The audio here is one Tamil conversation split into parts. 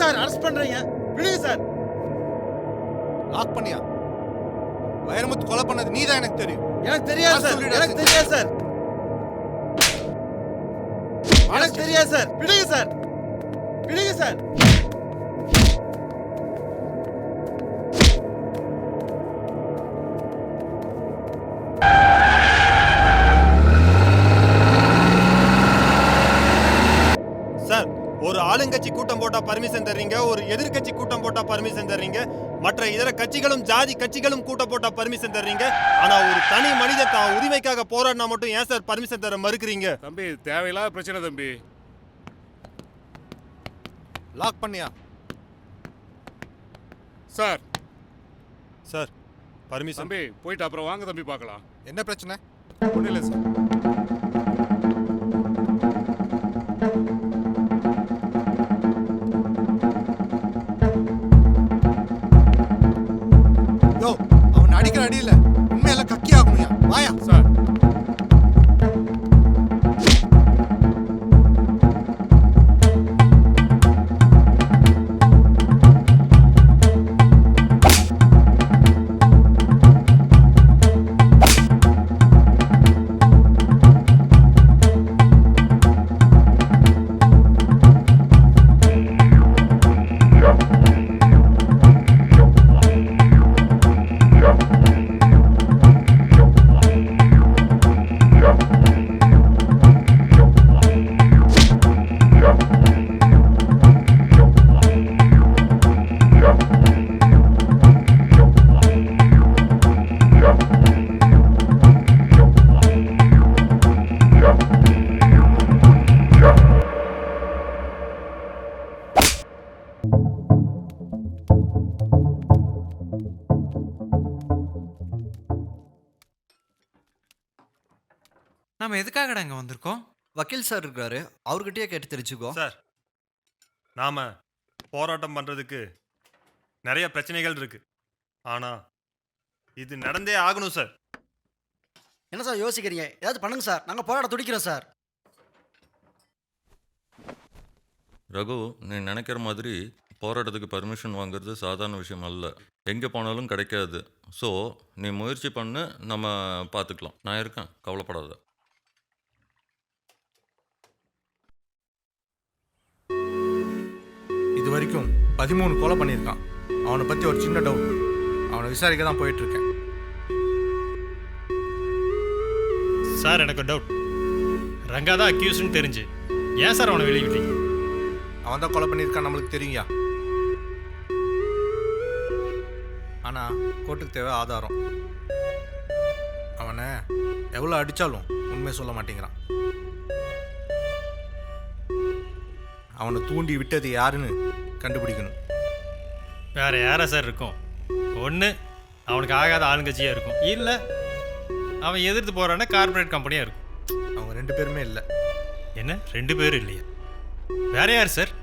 சார் அரெஸ்ட் பண்றீங்க? விடுங்க சார். லாக் பண்ணியா? வைரமுத்து கொலை பண்ணது நீதான் எனக்கு தெரியும். எனக்கு தெரியாது சார். எனக்கு தெரியாது சார். எனக்கு தெரியாது சார். விடுங்க சார். விடுங்க சார். சார், ஒரு ஆளுங்கட்சி கூட்டம் போட்டா பர்மிஷன் தர்றீங்க, ஒரு எதிர்கட்சி கூட்டம் போட்டா பர்மிஷன் தர்றீங்க, மற்ற இதர கட்சிகளும் ஜாதி கட்சிகளும் கூட்டம் போட்டா பர்மிஷன் தர்றீங்க. ஆனா ஒரு தனி மனிதன் தான் உரிமைக்காக போராடினா மட்டும் ஏன் சார் பர்மிஷன் தர மறுக்கிறீங்க? தம்பி, தேவையில்லாத பிரச்சனை தம்பி. லாக் பண்ணியா? Sir sir permission. தம்பி போயிட்டு அப்புறம் வாங்க தம்பி பார்க்கலாம். என்ன பிரச்சனை? ஒன்றும் இல்லை சார். யோ, அவன் அடிக்கிற அடியில உண்மையெல்லாம் கக்கி ஆகணும்யா. வாயா. சார் நம்ம எதுக்காகடா இங்க வந்திருக்கோம்? வக்கீல் சார் இருக்காரு, அவர்கிட்டயே கேட்டு தெரிஞ்சுக்கோ. சார், நாம போராட்டம் பண்றதுக்கு நிறைய பிரச்சனைகள் இருக்கு. ஆனா இது நடந்தே ஆகணும் சார். என்ன சார் யோசிக்கிறீங்க? ஏதாவது பண்ணுங்க சார், நாங்க போராட துடிக்கிறோம் சார். ரகு, நீ நினைக்கிற மாதிரி போராட்டத்துக்கு பர்மிஷன் வாங்குறது சாதாரண விஷயம் அல்ல. எங்கே போனாலும் கிடைக்காது. ஸோ நீ முயற்சி பண்ணு, நம்ம பார்த்துக்கலாம். நான் இருக்கேன், கவலைப்படாத. இது வரைக்கும் 13 கொலை பண்ணியிருக்கான். அவனை பற்றி ஒரு சின்ன டவுட். அவனை விசாரிக்க தான் போயிட்டுருக்கேன். சார், எனக்கு டவுட். ரங்கா தான் அக்யூஸ்ன்னு தெரிஞ்சு ஏன் சார் அவனை வெளியே விட்டீங்க? அவன் தான் கொலை பண்ணியிருக்கான், நம்மளுக்கு தெரியுங்க. ஆனால் கோர்ட்டுக்கு தேவை ஆதாரம். அவனை எவ்வளோ அடித்தாலும் உண்மை சொல்ல மாட்டேங்கிறான். அவனை தூண்டி விட்டது யாருன்னு கண்டுபிடிக்கணும். வேற யாரா சார் இருக்கும்? ஒன்று அவனுக்கு ஆகாத ஆளுங்கட்சியாக இருக்கும், இல்லை அவன் எதிர்த்து போகிறான்னா கார்பரேட் கம்பெனியாக இருக்கும். அவங்க 2 பேருமே இல்லை. என்ன 2 பேரும் இல்லையா? வேற யார் சார்?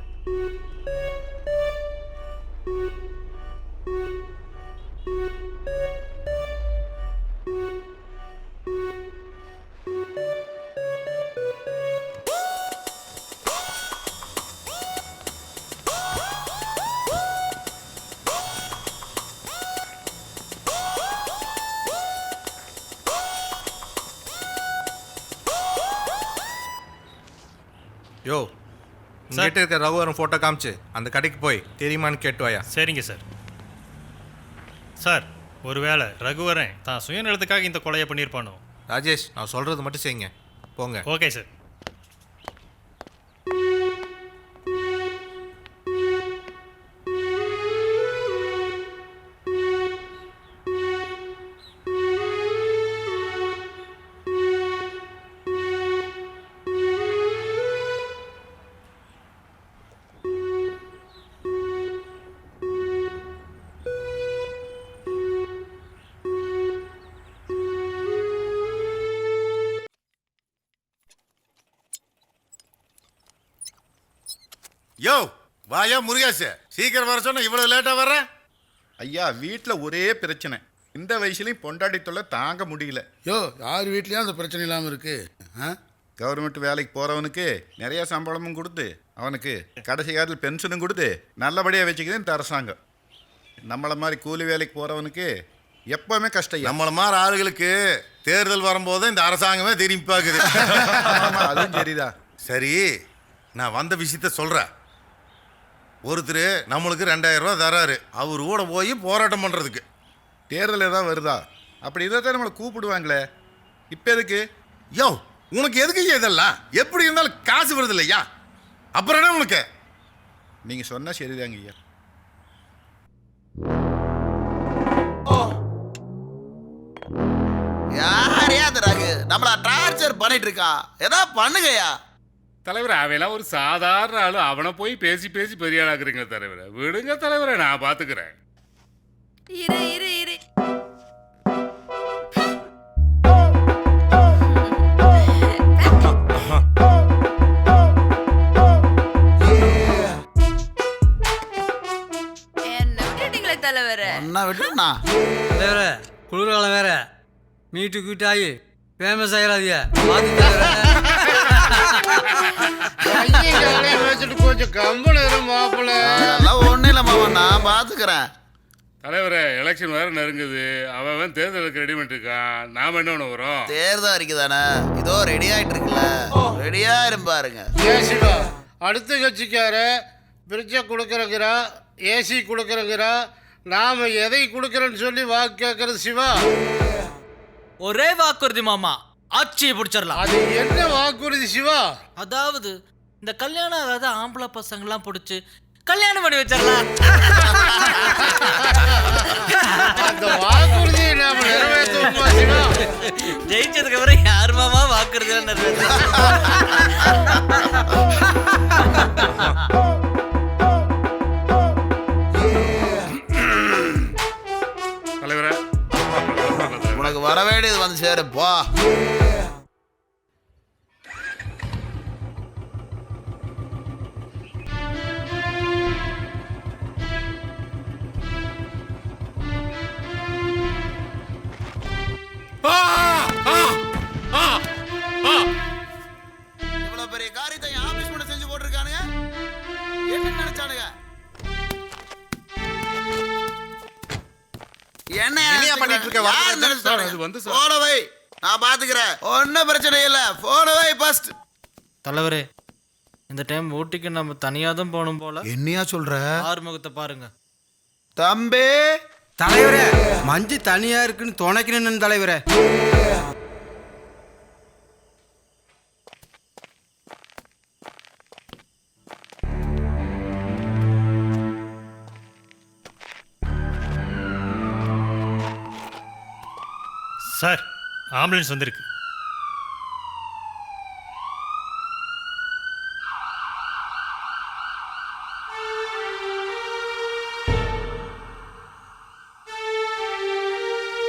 யோ, உங்ககிட்ட இருக்க ரகுவரன் ஃபோட்டோ காமிச்சு அந்த கடைக்கு போய் தெரியுமான்னு கேட்டு வாயா. சரிங்க சார். சார், ஒருவேளை ரகுவரன் தான் சுயநலத்துக்காக இந்த கொலையை பண்ணியிருப்பானோ? ராஜேஷ், நான் சொல்கிறது மட்டும் செய்யுங்க, போங்க. Okay sir. யோ, வாயா முருகேசு, சீக்கிரம் வர சொன்ன, இவ்வளவு லேட்டா வர்ற? ஐயா, வீட்டில் ஒரே பிரச்சனை. இந்த வயசுலையும் பொண்டாட்டி தொல்லை தாங்க முடியல. யோ, யார் வீட்லேயும் அந்த பிரச்சனை இல்லாமல் இருக்கு. கவர்மெண்ட் வேலைக்கு போகிறவனுக்கு நிறைய சம்பளமும் கொடுத்து அவனுக்கு கடைசி காலத்தில் பென்ஷனும் கொடுத்து நல்லபடியாக வச்சுக்குது இந்த அரசாங்கம். நம்மளை மாதிரி கூலி வேலைக்கு போகிறவனுக்கு எப்பவுமே கஷ்டம் ஐயா. நம்மள மாதிரி ஆளுகளுக்கு தேர்தல் வரும்போது இந்த அரசாங்கமே திரும்பி பார்க்குது. ஆமாம், அதுவும் சரிதான். சரி, நான் வந்த விஷயத்த சொல்கிறேன். ஒருத்தர் நம்மளுக்கு 2000 ரூபா தராரு, அவர் கூட போய் போராட்டம் பண்ணுறதுக்கு. தேர்தல் ஏதாவது வருதா? அப்படி இதைத்தான் நம்மளை கூப்பிடுவாங்களே, இப்போ எதுக்கு? யோ, உனக்கு எதுக்கு இதெல்லாம்? எப்படி இருந்தாலும் காசு வருது இல்லையா? அப்புறம் என்ன உனக்கு? நீங்கள் சொன்னால் சரிதாங்க ஐயா. யாரையா அந்த ராகு நம்மள டார்ச்சர் பண்ணிட்டு இருக்கான்? ஏதாவது பண்ணுங்கய்யா. தலைவரே, அவையெல்லாம் ஒரு சாதாரண ஆளு. அவனை போய் பேசி பேசி பெரிய ஆளாக்குறீங்க தலைவரை. விடுங்க தலைவரை, நான் பார்த்துக்கிறேன். இரு இரு இரு. என்ன விட்டுட்டீங்களே தலைவரை? என்ன விட்டுனா வேற குளிர்காலம் வேற மீட்டு கூட்டாயி ஃபேமஸ் ஆகிறாதியா. அதெல்லாம் ஒன்றும் இல்லை மாமா, நான் பார்த்துக்கிறேன். தலைவரே, எலெக்ஷன் வேற நெருங்குது. அவன் தேர்தலுக்கு ரெடி பண்ணிட்டு இருக்கான். நாம என்ன பண்ண வரோம்? தேர்தல் அறிக்கை தானே, இதோ ரெடி ஆயிட்டு இருக்குல்ல, ரெடியா இருப்பாருங்க. அடுத்த கட்சிக்கார பிரிட்ஜை கொடுக்குறங்கிறா, ஏசி கொடுக்குறங்கிறா. நாம எதை கொடுக்குறோன்னு சொல்லி வாக்கு கேட்கறது சிவா. ஒரே வாக்குறுதி மாமா, ஆட்சியை பிடிச்சிடலாம். அது என்ன வாக்குறுதி சிவா? அதாவது இந்த கல்யாணம் ஆகாத ஆம்பளை பசங்கெல்லாம் பிடிச்சி கல்யாணம் பண்ணி வச்சிடலாம். அந்த வாக்குறுதியை நாம நிறைவேற்றுவோமா சிவா? ஜெயிச்சதுக்கு அப்புறம் யார் மாமா வாக்குறுதி நிறைவேற்ற? தலைவரே, உனக்கு வர வேண்டியது வந்து சேருப்பா. இவ்வளவு பெரிய காரியத்தை என் ஆபீஸ் கூட செஞ்சு போட்டிருக்கானுங்க. என்ன நினைச்சானுங்க? என்ன பண்ணிட்டு இருக்க? யார் நினைச்சானுங்க? அது வந்து சார். போன வை, நான் பாத்துக்கிறேன். ஒன்னும் பிரச்சனை இல்ல, போன வை ஃபர்ஸ்ட். தலைவரே, இந்த டைம் ஓட்டிக்கு நம்ம தனியா தான் போகணும் போல. என்னையா சொல்ற? ஆறுமுகத்தை பாருங்க. தம்பி தலைவரே, மஞ்சு தனியா இருக்குன்னு துணைக்கணும் தலைவரே. சார், ஆம்புலன்ஸ் வந்திருக்கு.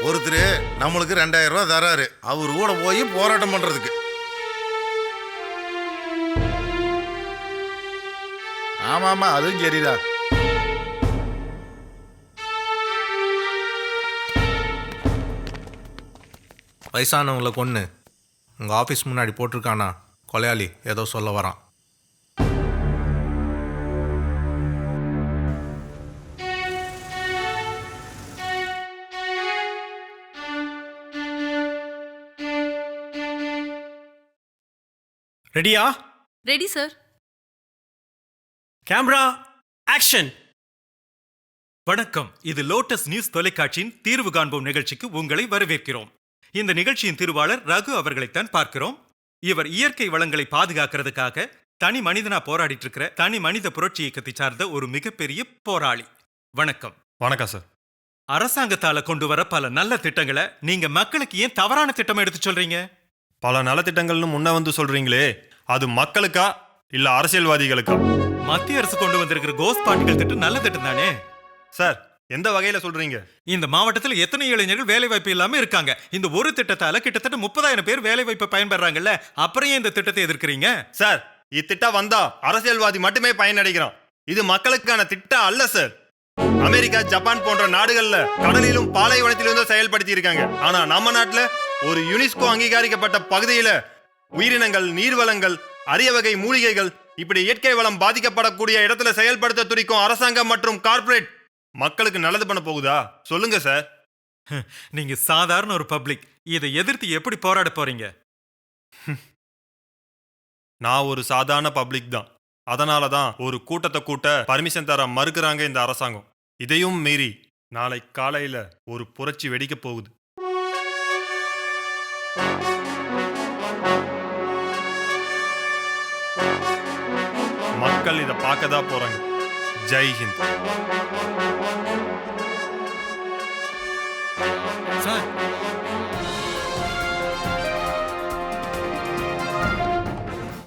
ஒருத்தர் நம்மளுக்கு 2000 ரூபா தராரு, அவர் கூட போய் போராட்டம் பண்ணுறதுக்கு. ஆமாம் ஆமாம், அதுவும் சரிதான். வயசானவங்களை கொன்று உங்கள் ஆஃபீஸ் முன்னாடி போட்டிருக்கானா கொலையாளி ஏதோ சொல்ல வரான். ரெடியா? Ready sir. Camera action. வணக்கம், இது லோட்டஸ் நியூஸ் தொலைக்காட்சியின் தீர்வு காண்போம் நிகழ்ச்சிக்கு உங்களை வரவேற்கிறோம். இந்த நிகழ்ச்சியின் திருவாளர் ரகு அவர்களைத்தான் பார்க்கிறோம். இவர் இயற்கை வளங்களை பாதுகாக்கிறதுக்காக தனி மனிதனா போராடிட்டு இருக்கிற தனி மனித புரட்சி இயக்கத்தை சார்ந்த ஒரு மிகப்பெரிய போராளி. வணக்கம். வணக்கம் சார். அரசாங்கத்தால கொண்டு வர பல நல்ல திட்டங்களை நீங்க மக்களுக்கு ஏன் தவறான திட்டம் எடுத்து சொல்றீங்க? பல நலத்திட்டங்கள்னு முன்ன வந்து சொல்றீங்களே, அது மக்களுக்கா இல்ல அரசியல்வாதிகளுக்கா? மத்திய அரசு கொண்டு வந்திருக்கிற கோஸ்ட் பார்ட்டிகள் திட்டம் நல்ல திட்டம் தானே சார்? எந்த வகையில சொல்றீங்க? இந்த மாவட்டத்தில் எத்தனை இளைஞர்கள் வேலை வாய்ப்பு இல்லாம இருக்காங்க. இந்த ஒரு திட்டத்தால கிட்டத்தட்ட 30,000 பேர் வேலை வாய்ப்பை பயன்பெறாங்கல்ல. அப்புறம் ஏன் இந்த திட்டத்தை எதிர்க்கிறீங்க? சார், இத்திட்டம் வந்தா அரசியல்வாதி மட்டுமே பயனடைகிறோம். இது மக்களுக்கான திட்டம் அல்ல சார். அமெரிக்கா, ஜப்பான் போன்ற நாடுகள்ல கடலிலும் பாலைவனத்திலும் செயல்படுத்தி இருக்காங்க. ஆனா நம்ம நாட்டுல ஒரு யுனெஸ்கோ அங்கீகரிக்கப்பட்ட பகுதியில உயிரினங்கள், நீர்வளங்கள், அரிய வகை மூலிகைகள், இப்படி இயற்கை வளம் பாதிக்கப்படக்கூடிய இடத்துல செயல்படுத்த துடிக்கும் அரசாங்கம் மற்றும் கார்ப்பரேட் மக்களுக்கு நல்லது பண்ண போகுதா? சொல்லுங்க சார். நீங்க சாதாரண ஒரு பப்ளிக், இதை எதிர்த்து எப்படி போராட போறீங்க? நான் ஒரு சாதாரண பப்ளிக் தான். அதனால தான் ஒரு கூட்டத்தை கூட்ட பர்மிஷன் தர மறுக்கிறாங்க இந்த அரசாங்கம். இதையும் மீறி நாளை காலையில ஒரு புரட்சி வெடிக்க போகுது. மக்கள் இதை பார்க்க தான் போறாங்க. ஜெய் ஹிந்த்.